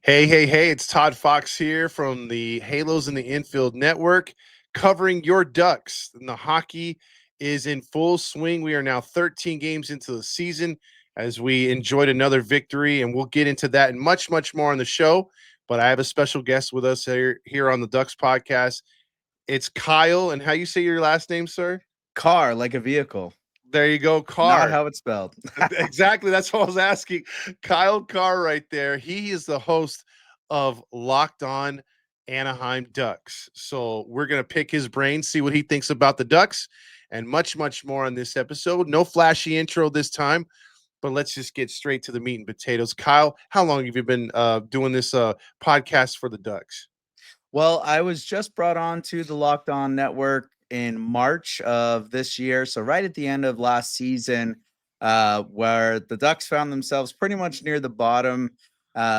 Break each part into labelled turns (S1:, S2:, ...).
S1: Hey, it's Todd Fox here from the Halos in the Infield Network, covering your Ducks. And the hockey is in full swing. We are now 13 games into the season as we enjoyed another victory, and we'll get into that and much more on the show. But I have a special guest with us here on the Ducks podcast. It's Kyle, and how you say your last name, sir?
S2: Car, like a vehicle,
S1: There you go,
S2: not
S1: Carr.
S2: how it's spelled.
S1: Exactly. That's what I was asking. Kyle Carr right there. He is the host of Locked On Anaheim Ducks. So we're going to pick his brain, see what he thinks about the Ducks, and much more on this episode. No flashy intro this time, but let's just get straight to the meat and potatoes. Kyle, how long have you been doing this podcast for the Ducks?
S2: Well, I was just brought on to the Locked On Network in March of this year. So, right at the end of last season, where the Ducks found themselves pretty much near the bottom,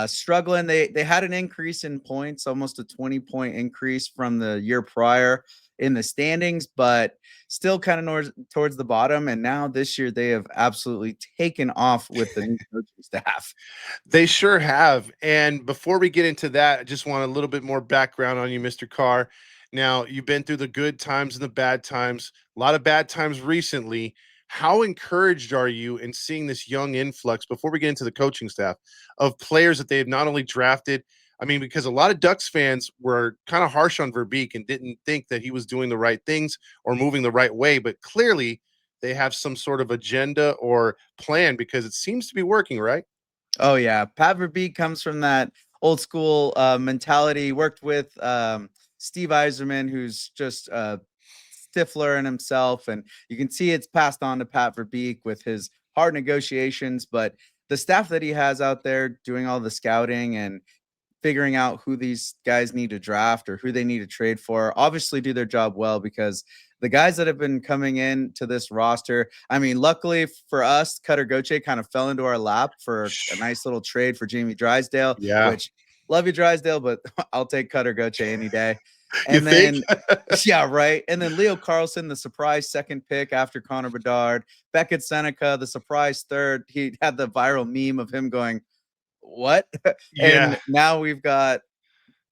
S2: struggling. They had an increase in points, almost a 20-point increase from the year prior in the standings, but still kind of towards the bottom. And now this year, they have absolutely taken off with the new coaching staff.
S1: They sure have. And before we get into that, I just want a little bit more background on you, Mr. Carr. Now, you've been through the good times and the bad times, a lot of bad times recently. How encouraged are you in seeing this young influx before we get into the coaching staff of players that they have not only drafted? I mean, because a lot of Ducks fans were kind of harsh on Verbeek and didn't think that he was doing the right things or moving the right way, but clearly they have some sort of agenda or plan because it seems to be working, right?
S2: Oh yeah, Pat Verbeek comes from that old school mentality. Worked with Steve Eiserman, who's just a stiffler in himself, and you can see it's passed on to Pat Verbeek with his hard negotiations. But the staff that he has out there doing all the scouting and figuring out who these guys need to draft or who they need to trade for obviously do their job well because the guys that have been coming in to this roster, I mean, luckily for us, Cutter Goche kind of fell into our lap for a nice little trade for Jamie Drysdale,
S1: Yeah.
S2: which love you, Drysdale, but I'll take Cutter Goche any day.
S1: You
S2: And
S1: think?
S2: then, yeah, right. And then Leo Carlson, the surprise second pick after Connor Bedard, Beckett Seneca, the surprise third. He had the viral meme of him going, what?
S1: Yeah.
S2: And now we've got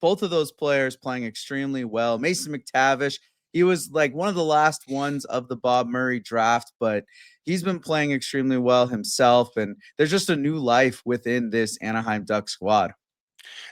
S2: both of those players playing extremely well. Mason McTavish, he was like one of the last ones of the Bob Murray draft, but he's been playing extremely well himself. And there's just a new life within this Anaheim Duck squad.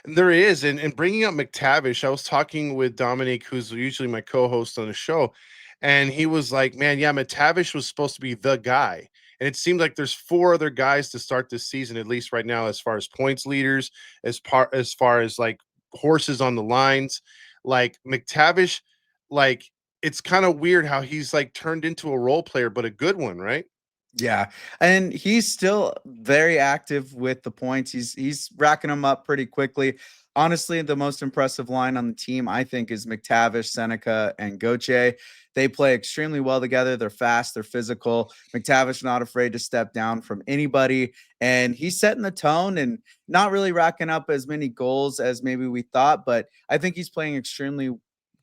S1: There is. And bringing up McTavish, I was talking with Dominic, who's usually my co host on the show. And he was like, man, yeah, McTavish was supposed to be the guy. And it seemed like there's four other guys to start this season, at least right now, as far as points leaders, as far as like horses on the lines. Like McTavish, like it's kind of weird how he's like turned into a role player, but a good one, right?
S2: Yeah, and he's still very active with the points. He's racking them up pretty quickly. Honestly, the most impressive line on the team, I think, is McTavish, Seneca, and Goche. They play extremely well together. They're fast, they're physical. McTavish not afraid to step down from anybody, and he's setting the tone and not really racking up as many goals as maybe we thought. But I think he's playing extremely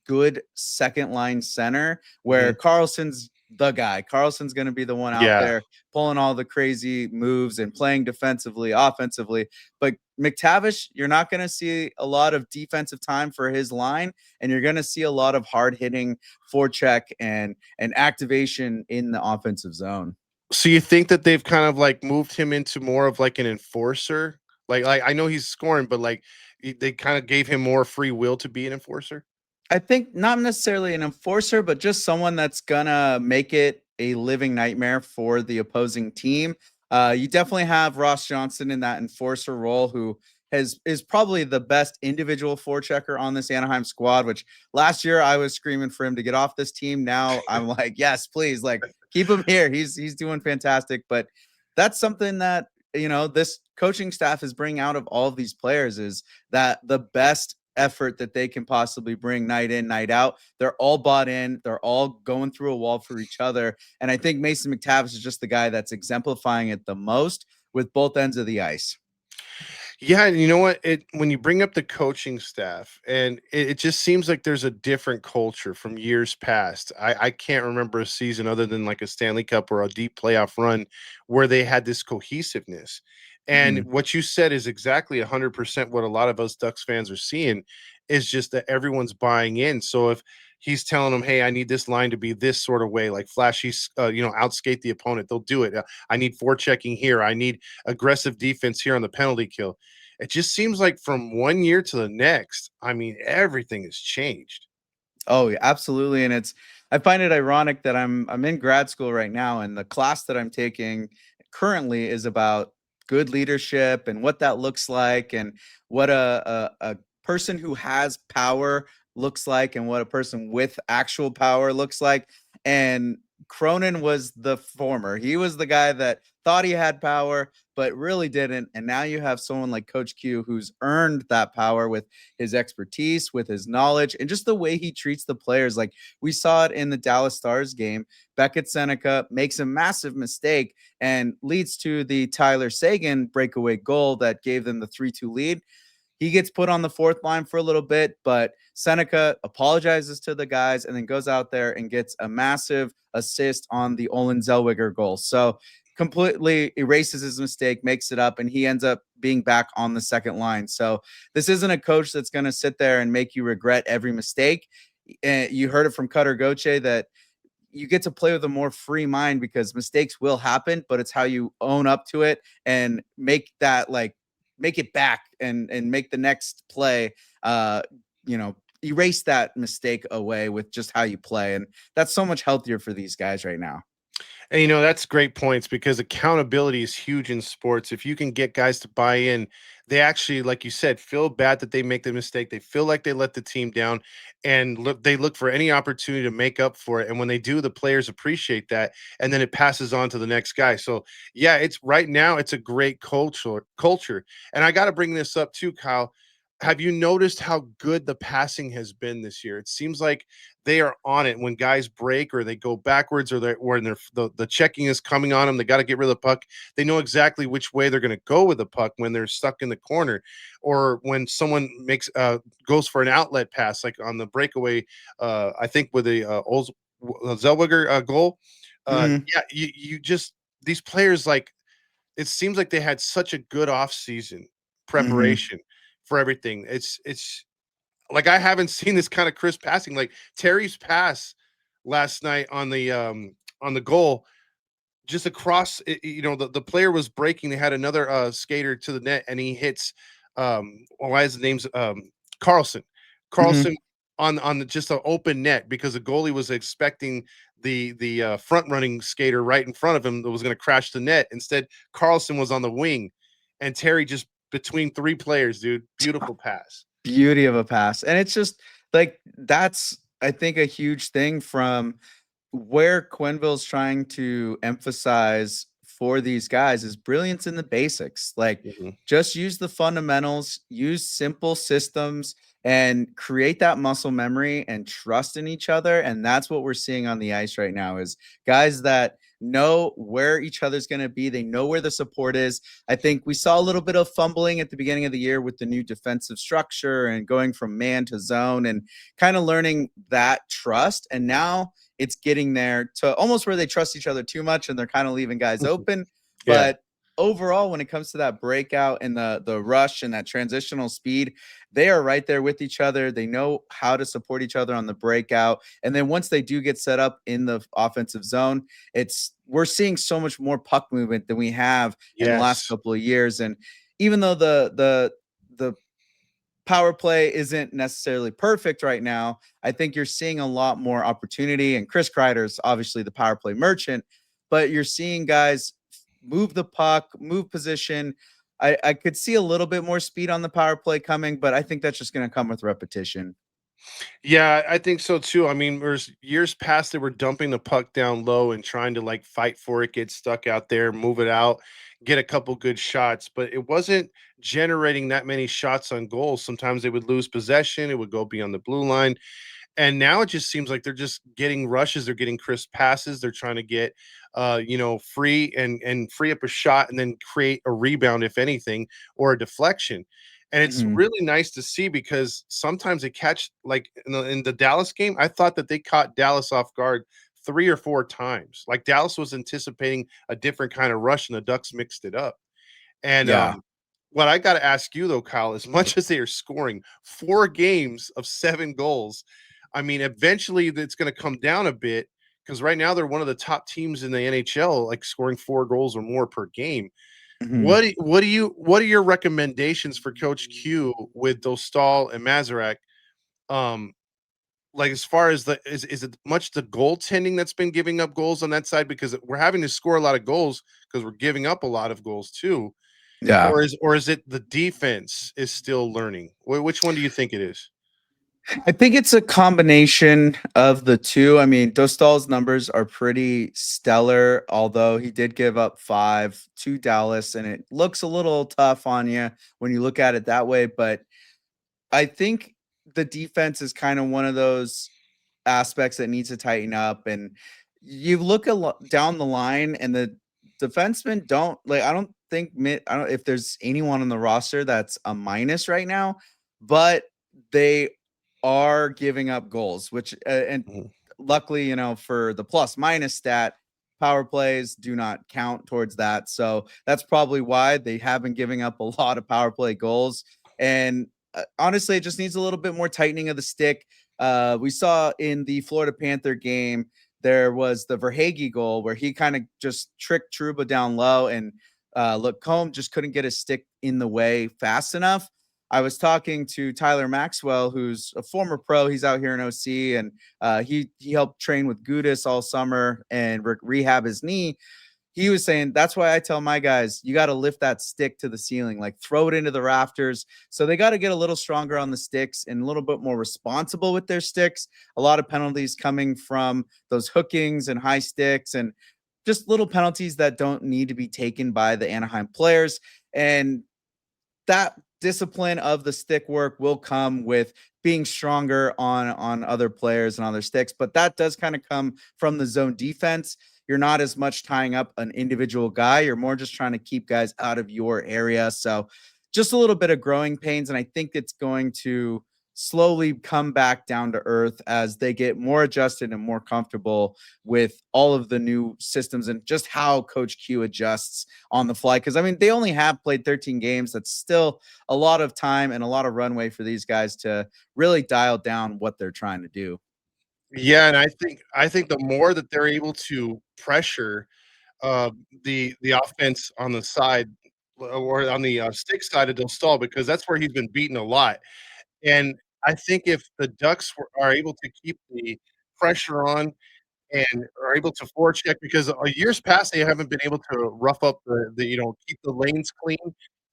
S2: good second line center where
S1: Mhm.
S2: Carlson's the guy. Carlson's going to be the one out
S1: Yeah.
S2: there pulling all the crazy moves and playing defensively, offensively. But McTavish, you're not going to see a lot of defensive time for his line, and you're going to see a lot of hard hitting forecheck and activation in the offensive zone.
S1: So you think that they've kind of like moved him into more of like an enforcer? Like I know he's scoring, but like they kind of gave him more free will to be an enforcer?
S2: I think not necessarily an enforcer, but just someone that's gonna make it a living nightmare for the opposing team. You definitely have Ross Johnson in that enforcer role, who is probably the best individual forechecker on this Anaheim squad. Which last year I was screaming for him to get off this team. Now I'm like, yes, please, like keep him here. He's doing fantastic. But that's something that this coaching staff is bringing out of all of these players is that the best effort that they can possibly bring night in, night out. They're all bought in. They're all going through a wall for each other. And I think Mason McTavish is just the guy that's exemplifying it the most with both ends of the ice.
S1: Yeah, and you know what? It when you bring up the coaching staff, and it just seems like there's a different culture from years past. I can't remember a season other than like a Stanley Cup or a deep playoff run where they had this cohesiveness. And
S2: Mhm.
S1: what you said is exactly 100% what a lot of us Ducks fans are seeing is just that everyone's buying in. So if he's telling them, "Hey, I need this line to be this sort of way, like flashy, outskate the opponent," they'll do it. I need forechecking here. I need aggressive defense here on the penalty kill. It just seems like from one year to the next, I mean, everything has changed.
S2: Oh, yeah, absolutely, and I find it ironic that I'm in grad school right now, and the class that I'm taking currently is about good leadership and what that looks like, and what a person who has power looks like, and what a person with actual power looks like. And Cronin was the former. He was the guy that thought he had power, but really didn't. And now you have someone like Coach Q who's earned that power with his expertise, with his knowledge, and just the way he treats the players. Like we saw it in the Dallas Stars game. Beckett Seneca makes a massive mistake and leads to the Tyler Sagan breakaway goal that gave them the 3-2 lead. He gets put on the fourth line for a little bit, but Seneca apologizes to the guys and then goes out there and gets a massive assist on the Olin Zellweger goal. So completely erases his mistake, makes it up, and he ends up being back on the second line. So this isn't a coach that's going to sit there and make you regret every mistake. You heard it from Cutter Goche that you get to play with a more free mind because mistakes will happen, but it's how you own up to it and make it back and make the next play uh you know erase that mistake away with just how you play. And that's so much healthier for these guys right now.
S1: And that's great points because accountability is huge in sports. If you can get guys to buy in, they actually, like you said, feel bad that they make the mistake. They feel like they let the team down, and they look for any opportunity to make up for it. And when they do, the players appreciate that, and then it passes on to the next guy. So yeah, it's right now it's a great culture. And I got to bring this up too, Kyle. Have you noticed how good the passing has been this year? It seems like they are on it when guys break or they go backwards or when the checking is coming on them. They got to get rid of the puck. They know exactly which way they're going to go with the puck when they're stuck in the corner, or when someone goes for an outlet pass, like on the breakaway. I think with the Zellweger goal.
S2: Hmm.
S1: Yeah, you just these players, like, it seems like they had such a good off season
S2: Hmm.
S1: preparation for everything. It's like I haven't seen this kind of crisp passing. Like Terry's pass last night on the goal, just across the player was breaking. They had another skater to the net and he hits why is the name's Carlson.
S2: Hmm.
S1: Carlson on just an open net because the goalie was expecting the front running skater right in front of him that was going to crash the net. Instead, Carlson was on the wing and Terry just between three players, dude. Beautiful pass.
S2: Beauty of a pass. And it's just like that's I think a huge thing from where Quenville's trying to emphasize for these guys is brilliance in the basics. Like,
S1: Mhm.
S2: just use the fundamentals, use simple systems, and create that muscle memory and trust in each other. And that's what we're seeing on the ice right now is guys that know where each other's going to be. They know where the support is. I think we saw a little bit of fumbling at the beginning of the year with the new defensive structure and going from man to zone and kind of learning that trust. And now it's getting there to almost where they trust each other too much and they're kind of leaving guys open.
S1: Yeah.
S2: But overall, when it comes to that breakout and the rush and that transitional speed, they are right there with each other. They know how to support each other on the breakout. And then once they do get set up in the offensive zone, it's we're seeing so much more puck movement than we have in the last
S1: Yes.
S2: couple of years. And even though the power play isn't necessarily perfect right now, I think you're seeing a lot more opportunity. And Chris Kreider's obviously the power play merchant, but you're seeing guys move the puck, move position. I could see a little bit more speed on the power play coming, but I think that's just going to come with repetition.
S1: Yeah, I think so too. I mean, there's years past they were dumping the puck down low and trying to like fight for it, get stuck out there, move it out, get a couple good shots, but it wasn't generating that many shots on goals. Sometimes they would lose possession, it would go beyond the blue line. And now it just seems like they're just getting rushes, they're getting crisp passes, they're trying to get free and free up a shot and then create a rebound if anything or a deflection. And it's
S2: Mhm.
S1: really nice to see because sometimes they catch, like in the Dallas game, I thought that they caught Dallas off guard 3 or 4 times. Like Dallas was anticipating a different kind of rush and the Ducks mixed it up. And
S2: Yeah.
S1: what I got to ask you though, Kyle, as much as they are scoring 4 games of 7 goals, I mean, eventually it's going to come down a bit because right now they're one of the top teams in the NHL, like scoring 4 goals or more per game.
S2: Mhm.
S1: What are your recommendations for Coach Q with Dostal and Mazarak? Um, like as far as is it much the goaltending that's been giving up goals on that side because we're having to score a lot of goals because we're giving up a lot of goals too,
S2: Yeah.
S1: or is it the defense is still learning? Which one do you think it is?
S2: I think it's a combination of the two. I mean, Dostal's numbers are pretty stellar, although he did give up 5 to Dallas, and it looks a little tough on you when you look at it that way. But I think the defense is kind of one of those aspects that needs to tighten up. And you look down the line, and the defensemen don't like. I don't think I don't if there's anyone on the roster that's a minus right now, but they are giving up goals, which and
S1: Mhm.
S2: luckily, for the plus minus stat, power plays do not count towards that. So that's probably why they have been giving up a lot of power play goals. And honestly, it just needs a little bit more tightening of the stick. We saw in the Florida Panther game, there was the Verhage goal where he kind of just tricked Truba down low, and Lacombe just couldn't get his stick in the way fast enough. I was talking to Tyler Maxwell, who's a former pro. He's out here in OC, and he helped train with Gudis all summer and rehab his knee. He was saying that's why I tell my guys, you got to lift that stick to the ceiling, like throw it into the rafters. So they got to get a little stronger on the sticks and a little bit more responsible with their sticks. A lot of penalties coming from those hookings and high sticks, and just little penalties that don't need to be taken by the Anaheim players. And that discipline of the stick work will come with being stronger on other players and on their sticks, but that does kind of come from the zone defense. You're not as much tying up an individual guy, you're more just trying to keep guys out of your area. So just a little bit of growing pains, and I think it's going to slowly come back down to earth as they get more adjusted and more comfortable with all of the new systems and just how Coach Q adjusts on the fly. Because I mean, they only have played 13 games. That's still a lot of time and a lot of runway for these guys to really dial down what they're trying to do.
S1: Yeah, and I think the more that they're able to pressure the offense on the side or on the stick side of Dostal because that's where he's been beaten a lot. And I think if the Ducks are able to keep the pressure on and are able to forecheck because years past they haven't been able to rough up keep the lanes clean.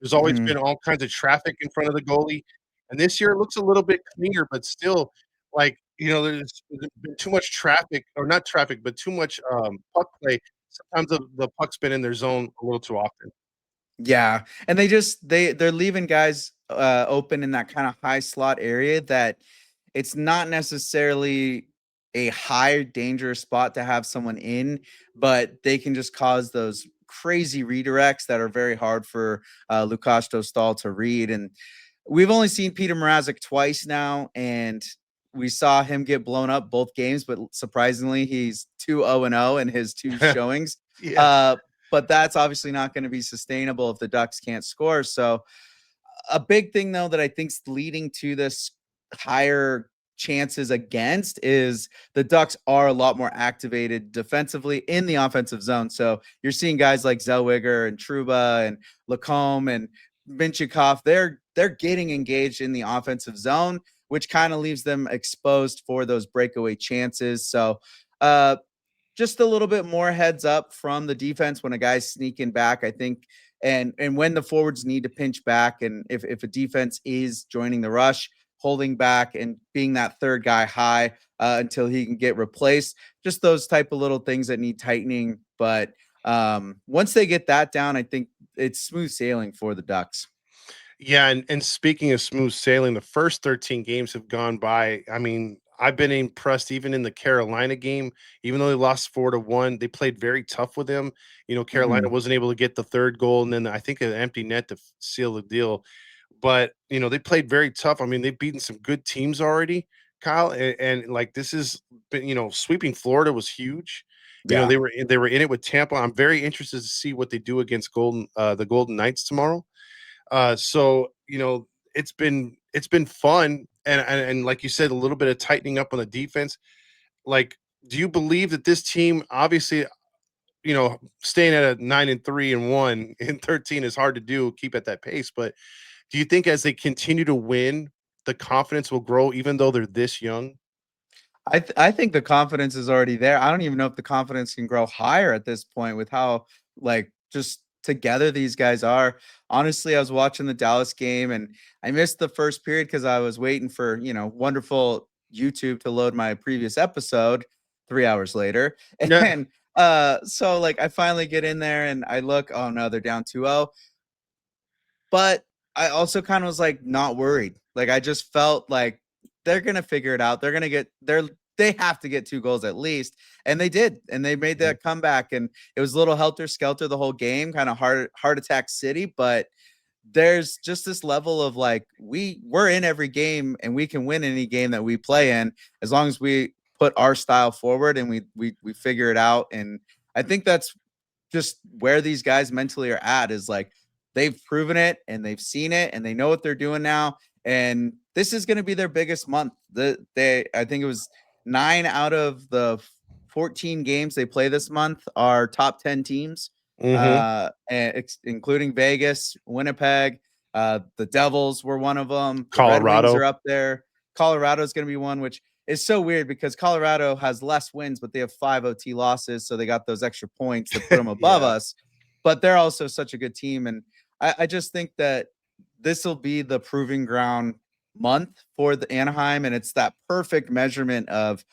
S1: There's always
S2: Mhm.
S1: been all kinds of traffic in front of the goalie, and this year it looks a little bit cleaner, but still, there's been too much traffic, or not traffic, but too much puck play. Sometimes the puck's been in their zone a little too often.
S2: Yeah, and they're leaving guys open in that kind of high slot area that it's not necessarily a high danger spot to have someone in, but they can just cause those crazy redirects that are very hard for Lukasz Dostal to read. And we've only seen Peter Mrazek twice now, and we saw him get blown up both games, but surprisingly, he's 2-0-0 in his two showings.
S1: Yeah.
S2: Uh, but that's obviously not going to be sustainable if the Ducks can't score. So a big thing though that I think's leading to this higher chances against is the Ducks are a lot more activated defensively in the offensive zone. So you're seeing guys like Zellweger and Truba and Lacombe and Minchikov. They're getting engaged in the offensive zone, which kind of leaves them exposed for those breakaway chances. So uh just a little bit more heads up from the defense when a guy's sneaking back, I think, and when the forwards need to pinch back, and if a defense is joining the rush, holding back and being that third guy high until he can get replaced. Just those type of little things that need tightening. But once they get that down, I think it's smooth sailing for the Ducks.
S1: Yeah, and speaking of smooth sailing, the first 13 games have gone by. I mean, I've been impressed even in the Carolina game, even though they lost 4-1, they played very tough with them. Carolina
S2: Mhm.
S1: wasn't able to get the third goal, and then I think an empty net to seal the deal. But they played very tough. I mean, they've beaten some good teams already, Kyle. And like this is been, sweeping Florida was huge.
S2: Yeah.
S1: They were in it with Tampa. I'm very interested to see what they do against the Golden Knights tomorrow. So it's been fun, and like you said, a little bit of tightening up on the defense. Like, do you believe that this team, obviously, staying at a 9-3-1 in 13 is hard to do, keep at that pace, but do you think as they continue to win, the confidence will grow even though they're this young?
S2: I think the confidence is already there. I don't even know if the confidence can grow higher at this point with how like just together these guys are. Honestly, I was watching the Dallas game and I missed the first period because I was waiting for, wonderful YouTube to load my previous episode 3 hours later.
S1: Yeah.
S2: And so like I finally get in there and I look, oh no, they're down 2-0. But I also kind of was like not worried. Like I just felt like they're gonna figure it out. They have to get 2 goals at least. And they did. And they made
S1: Mhm.
S2: that comeback. And it was a little helter skelter the whole game, kind of heart attack city. But there's just this level of like we're in every game and we can win any game that we play in as long as we put our style forward and we figure it out. And I think that's just where these guys mentally are at is like they've proven it and they've seen it and they know what they're doing now. And this is going to be their biggest month. I think it was 9 out of the 14 games they play this month are top 10 teams,
S1: Mhm.
S2: including Vegas, Winnipeg. The Devils were one of them. The Red Wings are
S1: Colorado.
S2: up there. Colorado is going to be one, which it's so weird because Colorado has less wins, but they have 5 OT losses. So they got those extra points to put them above
S1: Yeah.
S2: us. But they're also such a good team. And I just think that this will be the proving ground month for the Anaheim. And it's that perfect measurement of,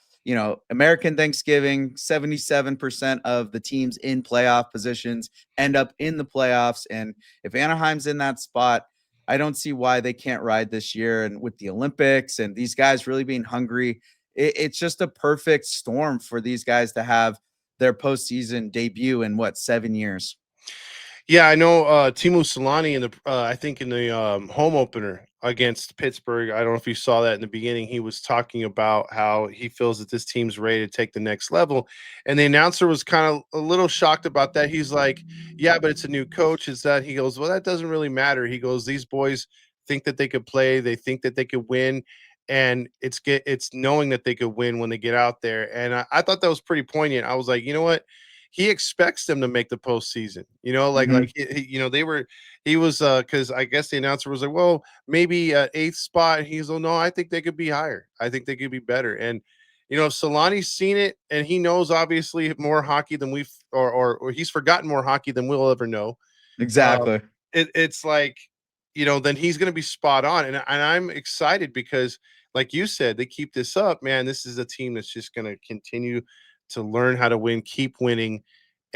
S2: American Thanksgiving, 77% of the teams in playoff positions end up in the playoffs. And if Anaheim's in that spot, I don't see why they can't ride this year. And with the Olympics and these guys really being hungry, it's just a perfect storm for these guys to have their postseason debut in what 7 years.
S1: Yeah, I know, Timu Solani I think in the, home opener against Pittsburgh. I don't know if you saw that in the beginning. He was talking about how he feels that this team's ready to take the next level, and the announcer was kind of a little shocked about that. He's like, "Yeah, but it's a new coach." Is that He goes, "Well, that doesn't really matter." He goes, "These boys think that they could play. They think that they could win, and it's knowing that they could win when they get out there." And I thought that was pretty poignant. I was like, you know what? He expects them to make the postseason.
S2: Mhm.
S1: He was because I guess the announcer was like, well, maybe eighth spot. He's like, no, I think they could be higher. I think they could be better. And Solani's seen it, and he knows obviously more hockey than or he's forgotten more hockey than we'll ever know. Um,
S2: Exactly.
S1: it's like, then he's going to be spot on, and I'm excited because, like you said, they keep this up, man. This is a team that's just going to continue to learn how to win, keep winning,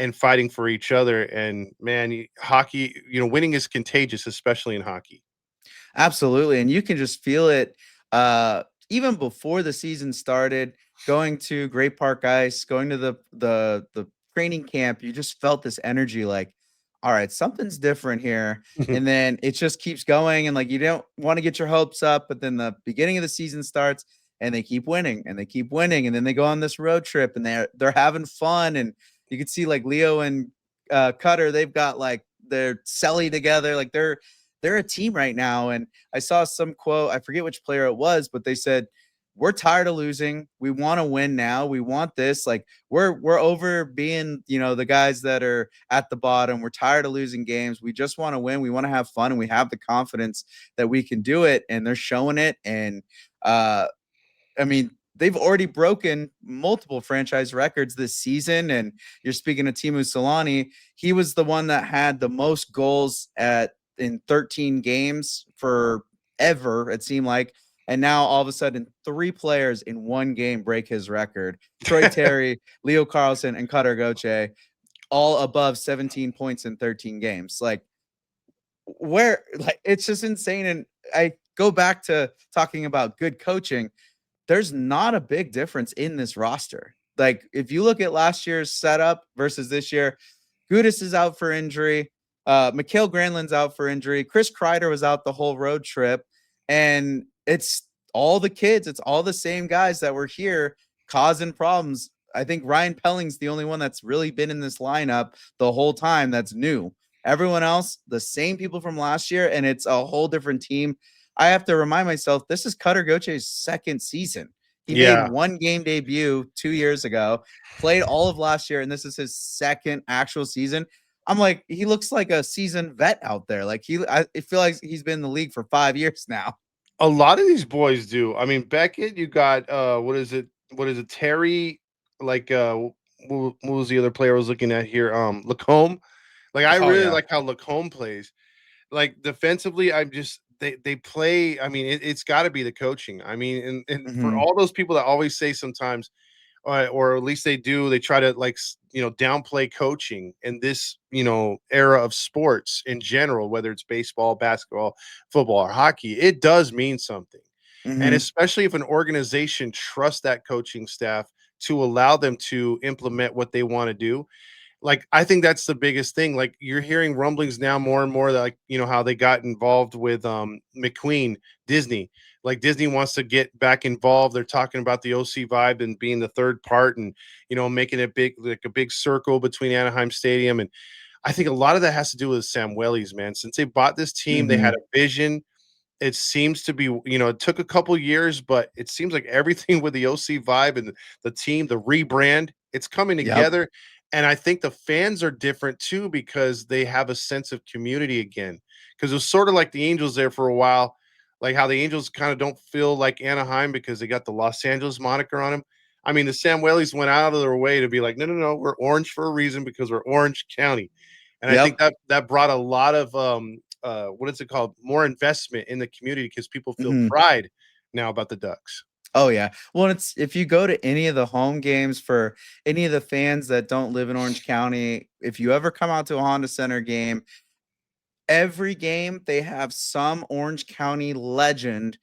S1: and fighting for each other. And man, hockey, winning is contagious, especially in hockey.
S2: Absolutely, and you can just feel it, even before the season started, going to Great Park Ice, going to the training camp, you just felt this energy like, "All right, something's different here," and then it just keeps going, and, like, you don't wanna get your hopes up, but then the beginning of the season starts, and they keep winning, and they keep winning, and then they go on this road trip, and they're having fun, and you can see, like, Leo and, Cutter, they've got, like, their celly together, like, they're a team right now. And I saw some quote, I forget which player it was, but they said, "We're tired of losing. We want to win now. We want this. Like we're over being, the guys that are at the bottom. We're tired of losing games. We just want to win. We want to have fun, and we have the confidence that we can do it." And they're showing it. And uh, I mean, they've already broken multiple franchise records this season. And you're speaking of Timu Solani. He was the one that had the most goals at in 13 games for ever, it seemed like. And now all of a sudden, three players in one game break his record. Troy Terry, Leo Carlson, and Cutter Goche, all above 17 points in 13 games. Like where like it's just insane. And I go back to talking about good coaching, there's not a big difference in this roster. Like if you look at last year's setup versus this year, Gudis is out for injury. Mikhail Granlund's out for injury. Chris Kreider was out the whole road trip. And it's all the kids, it's all the same guys that were here causing problems I think Ryan Pelling's the only one that's really been in this lineup the whole time that's new. Everyone else, the same people from last year, and it's a whole different team. I have to remind myself this is Cutter Goche's second season. He made
S1: Yeah,
S2: one game debut 2 years ago, played all of last year, and this is his second actual season. I'm like, he looks like a seasoned vet out there. Like I feel like he's been in the league for 5 years now.
S1: a lot of these boys do. I mean, Beckett, you got what is it? What is it? Terry, like what was the other player I was looking at here? Lacombe. Like I
S2: Oh
S1: really
S2: yeah.
S1: like how Lacombe plays. Like defensively, I'm just they play. I mean, it's got to be the coaching. I mean, and for
S2: Mm-hmm.
S1: all those people that always say sometimes, or at least they do, they try to like downplay coaching in this era of sports in general, whether it's baseball, basketball, football, or hockey. It does mean something, and
S2: Mm-hmm.
S1: especially if an organization trusts that coaching staff to allow them to implement what they want to do. Like, I think that's the biggest thing. Like, you're hearing rumblings now more and more that, like, how they got involved with McQueen, Disney. Like, Disney wants to get back involved. They're talking about the OC vibe and being the third part, and making it big, like a big circle between Anaheim Stadium. And I think a lot of that has to do with Sam Wellies, man. Since they bought this team, they
S2: Mm-hmm.
S1: had a vision. It seems to be, it took a couple years, but it seems like everything with the OC vibe and the team, the rebrand, it's coming
S2: Yep.
S1: together. And I think the fans are different too because they have a sense of community again. Because it was sort of like the Angels there for a while, like how the Angels kind of don't feel like Anaheim because they got the Los Angeles moniker on them. I mean, the Sam Whaley's went out of their way to be like, no, no, no, we're orange for a reason because we're Orange County. And I think
S2: Yep.
S1: that brought a lot of what is it called? More investment in the community because people feel
S2: Mm-hmm.
S1: pride now about the Ducks.
S2: Oh yeah. Well, it's if you go to any of the home games for any of the fans that don't live in Orange County, if you ever come out to a Honda Center game, every game they have some Orange County legend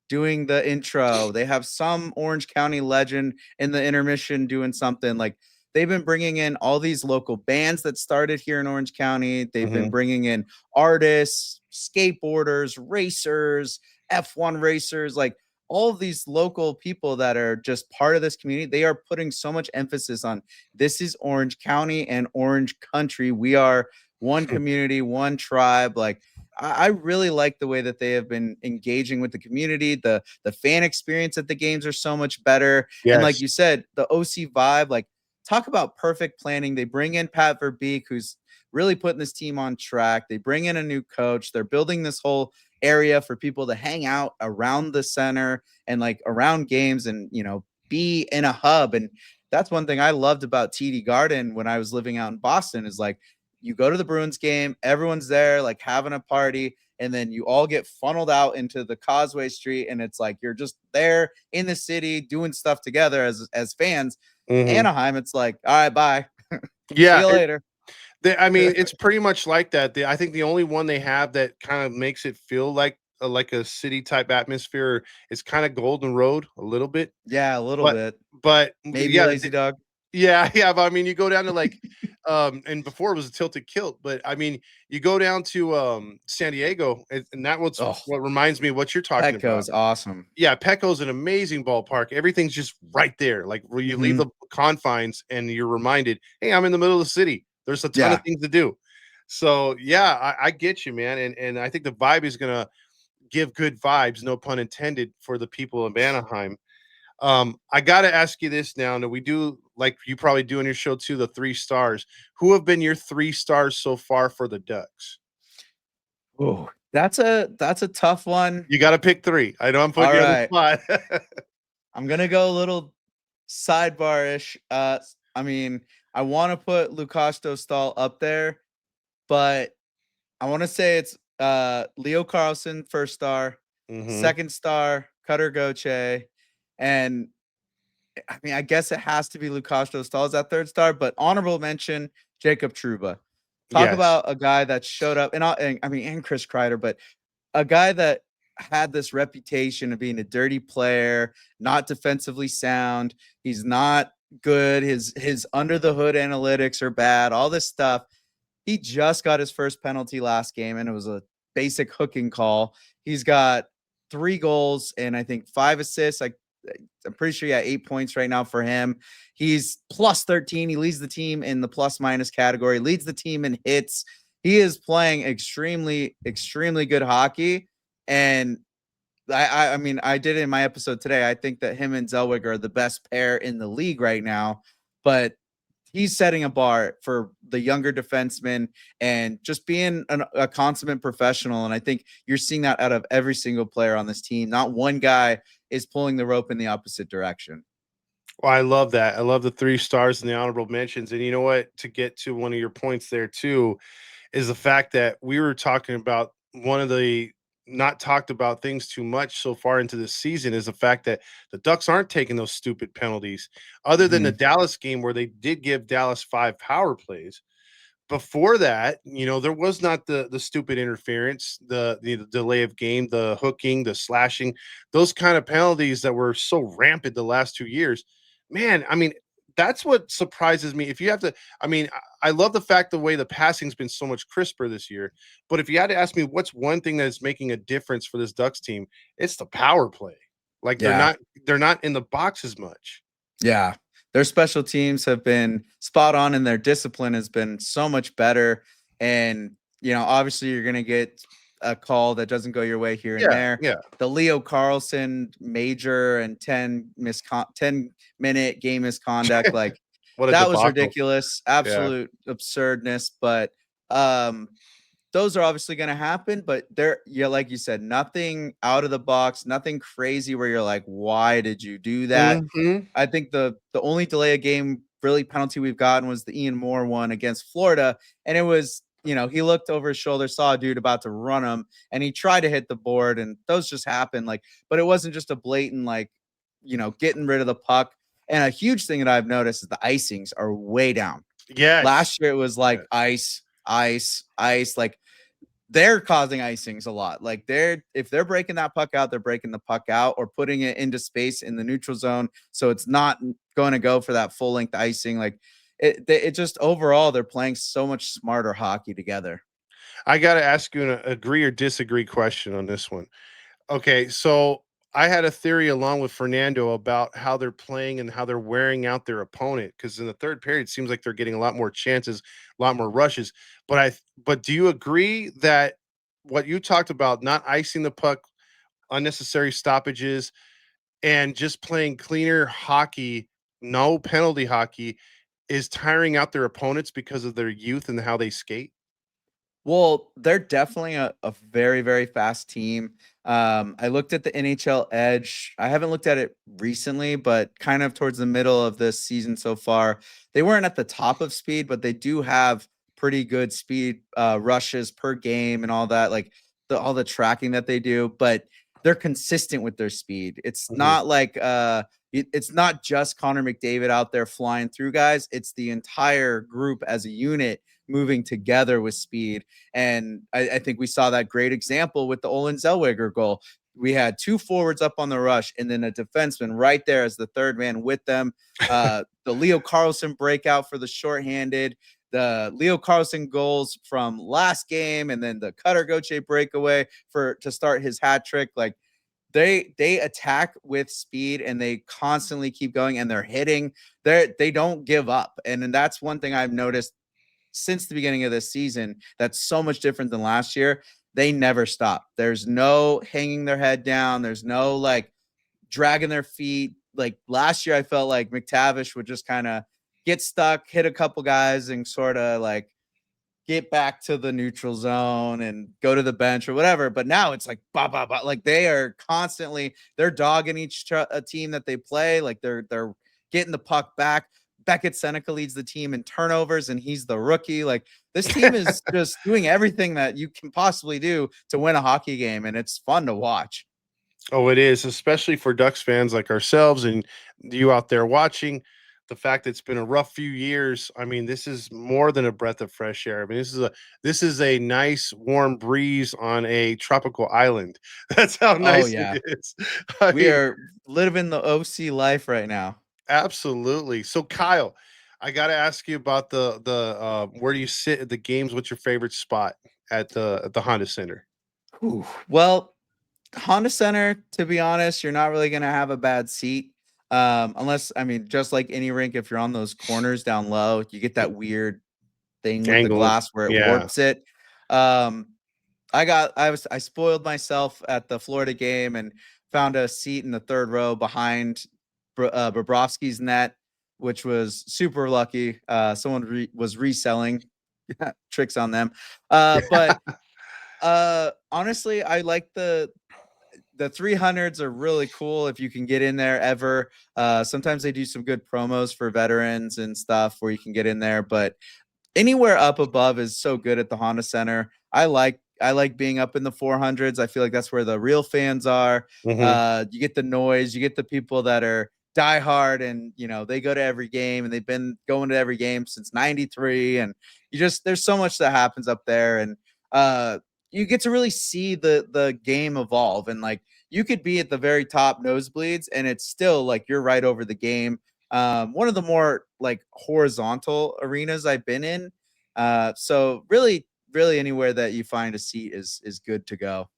S2: doing the intro. They have some Orange County legend in the intermission doing something. Like they've been bringing in all these local bands that started here in Orange County. They've been
S1: Mhm.
S2: bringing in artists, skateboarders, racers, F1 racers, like all of these local people that are just part of this community. They are putting so much emphasis on this is Orange County and Orange Country. We are one community, one tribe. Like I really like the way that they have been engaging with the community. The fan experience at the games are so much better. And like
S1: Yes.
S2: you said, the OC vibe, like talk about perfect planning. They bring in Pat Verbeek, who's really putting this team on track. They bring in a new coach. They're building this whole area for people to hang out around the center and like around games and be in a hub. And that's one thing I loved about TD Garden when I was living out in Boston is like you go to the Bruins game, everyone's there, like having a party, and then you all get funneled out into the Causeway Street, and it's like you're just there in the city doing stuff together as fans.
S1: Mhm.
S2: Anaheim, it's like, all right, bye, see
S1: Yeah,
S2: you later.
S1: I mean, it's pretty much like that. I think the only one they have that kind of makes it feel like a city type atmosphere is kind of Golden Road a little bit,
S2: Yeah, a little
S1: but
S2: bit, maybe
S1: yeah,
S2: Lazy Dog.
S1: yeah, yeah, but I mean, you go down to like, and before it was a Tilted Kilt, but I mean, you go down to San Diego, and that
S2: Oh,
S1: what reminds me of what you're talking
S2: Petco
S1: about.
S2: is awesome.
S1: Yeah, Petco's an amazing ballpark. Everything's just right there. Like where you leave
S2: Hmm.
S1: the confines and you're reminded, hey, I'm in the middle of the city. There's a ton of
S2: Yeah.
S1: things to do. So yeah, I get you, man, and I think the vibe is gonna give good vibes, no pun intended, for the people of Anaheim. I got to ask you this now. That we do like you probably do on your show too. The 3 stars. Who have been your 3 stars so far for the Ducks?
S2: Oh, that's a tough one.
S1: You got to pick three. I know I'm putting
S2: All
S1: you on the
S2: right.
S1: spot.
S2: I'm gonna go a little sidebar-ish. I mean, I want to put Lukas Dostal up there, but I want to say it's Leo Carlson, first star,
S1: Hmm.
S2: second star, Cutter Goche, and I mean, I guess it has to be Lukas Dostal as that third star, but honorable mention Jacob Truba. Talk
S1: Yes.
S2: about a guy that showed up, and I mean, and Chris Kreider, but a guy that had this reputation of being a dirty player, not defensively sound. He's not good. His under the hood analytics are bad. All this stuff. He just got his first penalty last game, and it was a basic hooking call. He's got 3 goals and I think 5 assists. Like I'm pretty sure, yeah, 8 points right now for him. He's plus 13. He leads the team in the plus minus category, leads the team in hits. He is playing extremely, extremely good hockey. And I mean, I did it in my episode today. I think that him and Zellweger are the best pair in the league right now. But he's setting a bar for the younger defensemen and just being a consummate professional. And I think you're seeing that out of every single player on this team. Not one guy is pulling the rope in the opposite direction.
S1: Well, I love that. I love the 3 stars and the honorable mentions, and you know what? To get to one of your points there too, is the fact that we were talking about one of the not talked about things too much so far into this season is the fact that the Ducks aren't taking those stupid penalties. Other than the
S2: Mhm.
S1: Dallas game where they did give Dallas 5 power plays, before that, there was not the stupid interference, the delay of game, the hooking, the slashing, those kind of penalties that were so rampant the last 2 years. Man, I mean, that's what surprises me. If you have to, I mean, I love the fact the way the passing's been so much crisper this year. But if you had to ask me what's one thing that's making a difference for this Ducks team, it's the power play. Like they're
S2: Yeah.
S1: not they're not in the box as much.
S2: Yeah. Their special teams have been spot on and their discipline has been so much better. And, obviously you're going to get a call that doesn't go your way here and
S1: Yeah,
S2: there.
S1: yeah.
S2: The Leo Carlson major and 10-minute game misconduct, like
S1: What a
S2: that was
S1: debacle.
S2: ridiculous,
S1: Yeah.
S2: absolute absurdness. But um, those are obviously going to happen, but yeah, like you said, nothing out of the box, nothing crazy where you're like, why did you do that?
S1: Mhm.
S2: I think the only delay of game really penalty we've gotten was the Ian Moore one against Florida, and it was, he looked over his shoulder, saw a dude about to run him, and he tried to hit the board, and those just happen. Like, but it wasn't just a blatant like, getting rid of the puck. And a huge thing that I've noticed is the icings are way down.
S1: Yes.
S2: Last year it was like
S1: Yes.
S2: ice, ice, ice. Like they're causing icings a lot. Like if they're breaking that puck out, they're breaking the puck out or putting it into space in the neutral zone, so it's not going to go for that full length icing. Like it just overall they're playing so much smarter hockey together.
S1: I gotta ask you an agree or disagree question on this one. Okay, so I had a theory along with Fernando about how they're playing and how they're wearing out their opponent. Because in the third period, it seems like they're getting a lot more chances, a lot more rushes. But do you agree that what you talked about, not icing the puck, unnecessary stoppages, and just playing cleaner hockey, no penalty hockey, is tiring out their opponents because of their youth and how they skate?
S2: Well, they're definitely a very, very fast team. I looked at the NHL Edge. I haven't looked at it recently, but kind of towards the middle of this season so far, they weren't at the top of speed, but they do have pretty good speed rushes per game and all that, like all the tracking that they do. But they're consistent with their speed. It's
S1: Mhm.
S2: not like it's not just Connor McDavid out there flying through guys. It's the entire group as a unit moving together with speed. And I think we saw that great example with the Olin Zellweger goal. We had two forwards up on the rush and then a defenseman right there as the third man with them. The Leo Carlson breakout for the shorthanded, the Leo Carlson goals from last game, and then the Cutter Gauthier breakaway to start his hat trick. Like they attack with speed and they constantly keep going and they're hitting. They don't give up. And that's one thing I've noticed since the beginning of this season that's so much different than last year. They never stop. There's no hanging their head down. There's no like dragging their feet. Like last year, I felt like McTavish would just kind of get stuck, hit a couple guys, and sort of like get back to the neutral zone and go to the bench or whatever. But now it's like bah, bah, bah. Like they are constantly they're dogging a team that they play. Like they're getting the puck back. Beckett Seneca leads the team in turnovers, and he's the rookie. Like this team is just doing everything that you can possibly do to win a hockey game, and it's fun to watch.
S1: Oh, it is, especially for Ducks fans like ourselves and you out there watching. The fact that it's been a rough few years. I mean, this is more than a breath of fresh air. I mean, this is a nice warm breeze on a tropical island. That's how
S2: Oh
S1: nice
S2: yeah,
S1: it is. I
S2: we
S1: mean,
S2: are living the OC life right now.
S1: absolutely. So, Kyle, I got to ask you about the where do you sit at the games? What's your favorite spot at the Honda Center?
S2: Whew. Well, Honda Center, to be honest, you're not really gonna have a bad seat. Unless, I mean, just like any rink, if you're on those corners down low, you get that weird thing with the
S1: Angle.
S2: glass where it
S1: Yeah.
S2: warps it. Um, I spoiled myself at the Florida game and found a seat in the third row behind Bobrovsky's net, which was super lucky. Someone was reselling tricks on them. But honestly, I like the 300s are really cool if you can get in there ever. Sometimes they do some good promos for veterans and stuff where you can get in there, but anywhere up above is so good at the Honda Center. I like being up in the 400s. I feel like that's where the real fans are.
S1: Hmm.
S2: You get the noise, you get the people that are diehard, and they go to every game, and they've been going to every game since '93, and there's so much that happens up there, and uh, you get to really see the game evolve, and like you could be at the very top nosebleeds, and it's still like you're right over the game. One of the more like horizontal arenas I've been in. So really anywhere that you find a seat is good to go.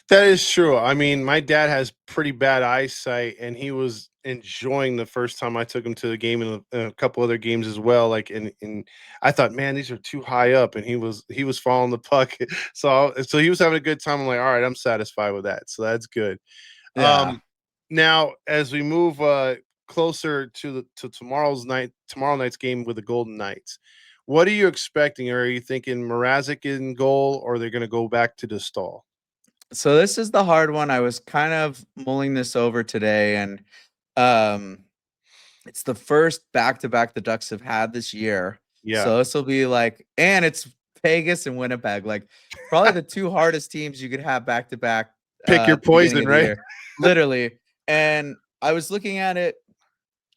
S1: That is true. I mean, my dad has pretty bad eyesight, and he was enjoying the first time I took him to the game, and a couple other games as well. Like, and I thought, man, these are too high up, and he was following the puck, so he was having a good time. I'm like, all right, I'm satisfied with that, so that's good.
S2: Yeah.
S1: Now, as we move closer to tomorrow night's game with the Golden Knights, what are you expecting? Are you thinking Mrazek in goal, or they're going to go back to the stall?
S2: So this is the hard one. I was kind of mulling this over today, and um it's the first back to back the Ducks have had this year.
S1: Yeah.
S2: So this will be like, and it's Vegas and Winnipeg, like probably the two hardest teams you could have back to back
S1: Pick your
S2: at the beginning
S1: poison,
S2: of the
S1: right?
S2: year. Literally. And I was looking at it.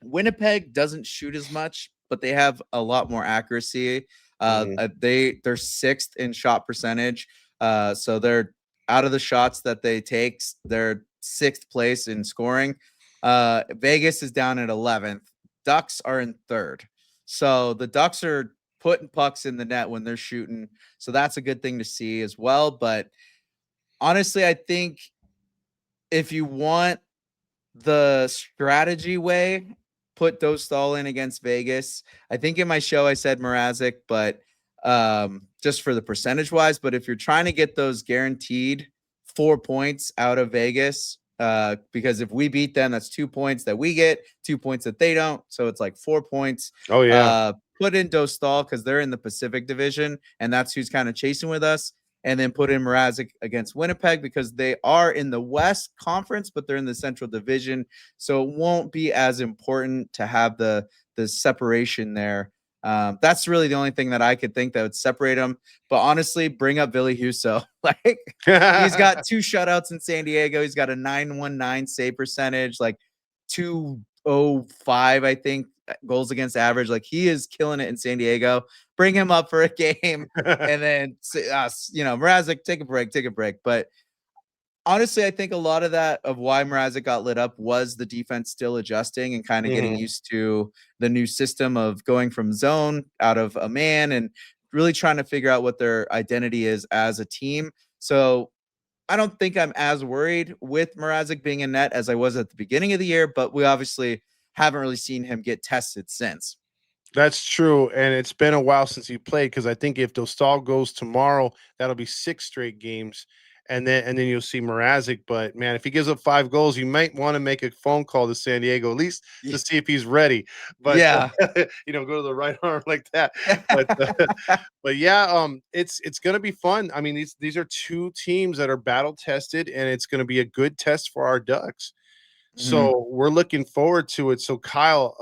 S2: Winnipeg doesn't shoot as much, but they have a lot more accuracy.
S1: Mhm.
S2: They're sixth in shot percentage. So they're out of the shots that they take, they're sixth place in scoring. Vegas is down at 11th. Ducks are in third. So the Ducks are putting pucks in the net when they're shooting. So that's a good thing to see as well. But honestly, I think if you want the strategy way, put Dostal in against Vegas. I think in my show I said Mrazek, but just for the percentage wise. But if you're trying to get those guaranteed 4 points out of Vegas, because if we beat them, that's 2 points that we get, 2 points that they don't. So it's like 4 points.
S1: Oh, yeah.
S2: Put in Dostal because they're in the Pacific Division, and that's who's kind of chasing with us, and then put in Mrazek against Winnipeg because they are in the West Conference, but they're in the Central Division, so it won't be as important to have the separation there. That's really the only thing that I could think that would separate them. But honestly, bring up Billy Huso. Like he's got two shutouts in San Diego. He's got a 919 save percentage, like 205, I think, goals against average. Like he is killing it in San Diego. Bring him up for a game and then Mrazek, take a break. But honestly, I think a lot of that of why Mrazek got lit up was the defense still adjusting and kind of getting
S1: Mhm.
S2: used to the new system of going from zone out of a man and really trying to figure out what their identity is as a team. So I don't think I'm as worried with Mrazek being in net as I was at the beginning of the year, but we obviously haven't really seen him get tested since.
S1: That's true, and it's been a while since he played because I think if Dostal goes tomorrow, that'll be 6 straight games, and then you'll see Mrazek. But man, if he gives up 5 goals, you might want to make a phone call to San Diego at least to see if he's ready. But
S2: Yeah.
S1: go to the right arm like that. But but yeah, it's gonna be fun. I mean, these are two teams that are battle tested, and it's gonna be a good test for our Ducks.
S2: Mhm.
S1: So we're looking forward to it. So Kyle,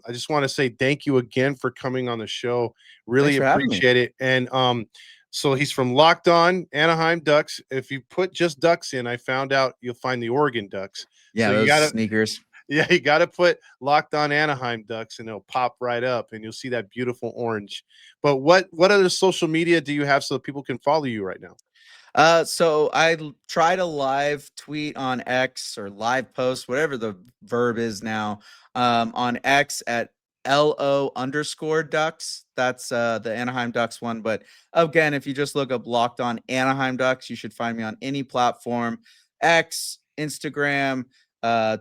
S1: I just want to say thank you again for coming on the show.
S2: Thanks
S1: Really
S2: for having me.
S1: appreciate it. And so he's from Locked On Anaheim Ducks. If you put just Ducks in, I found out you'll find the Oregon Ducks. So
S2: Yeah,
S1: you
S2: those
S1: gotta
S2: sneakers.
S1: yeah, you gotta put Locked On Anaheim Ducks and it'll pop right up and you'll see that beautiful orange. But what other social media do you have so people can follow you right now?
S2: So try to live tweet on X or live post, whatever the verb is now, on X at LO_Ducks. That's the Anaheim Ducks one. But again, if you just look up Locked On Anaheim Ducks, you should find me on any platform. X, Instagram, uh,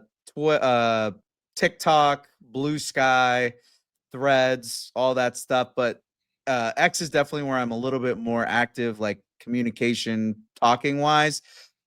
S2: TikTok, Blue Sky, Threads, all that stuff. But X is definitely where I'm a little bit more active, like communication, talking wise.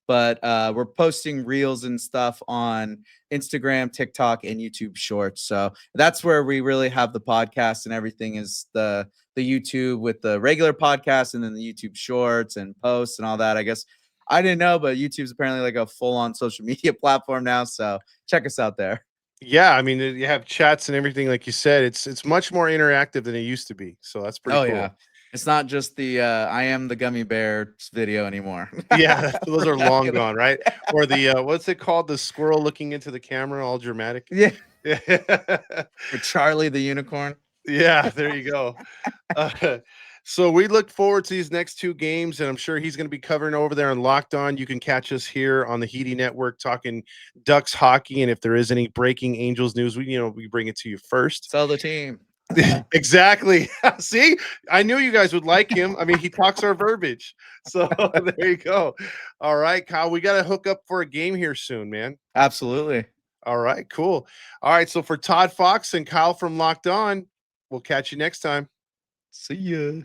S2: But we're posting reels and stuff on Instagram, TikTok, and YouTube Shorts. So that's where we really have the podcast and everything is the YouTube with the regular podcast and then the YouTube Shorts and posts and all that. I guess I didn't know, but YouTube's apparently like a full on social media platform now. So check us out there.
S1: Yeah, I mean, you have chats and everything, like you said. It's much more interactive than it used to be. So that's pretty
S2: Oh
S1: cool.
S2: yeah. It's not just the I am the gummy bear video anymore.
S1: Yeah, those are long gone, right? Or the what's it called? The squirrel looking into the camera, all dramatic.
S2: Yeah.
S1: Yeah,
S2: For Charlie the unicorn.
S1: yeah. There you go. Uh, so we look forward to these next two games, and I'm sure he's going to be covering over there on Locked On. You can catch us here on the Heedy Network talking Ducks hockey, and if there is any breaking Angels news, we bring it to you first.
S2: Sell the team.
S1: Exactly. See, I knew you guys would like him. I mean, he talks our verbiage. So there you go. All right, Kyle, we got to hook up for a game here soon, man.
S2: Absolutely.
S1: All right, cool. All right, so for Todd Fox and Kyle from Locked On, we'll catch you next time.
S2: See ya.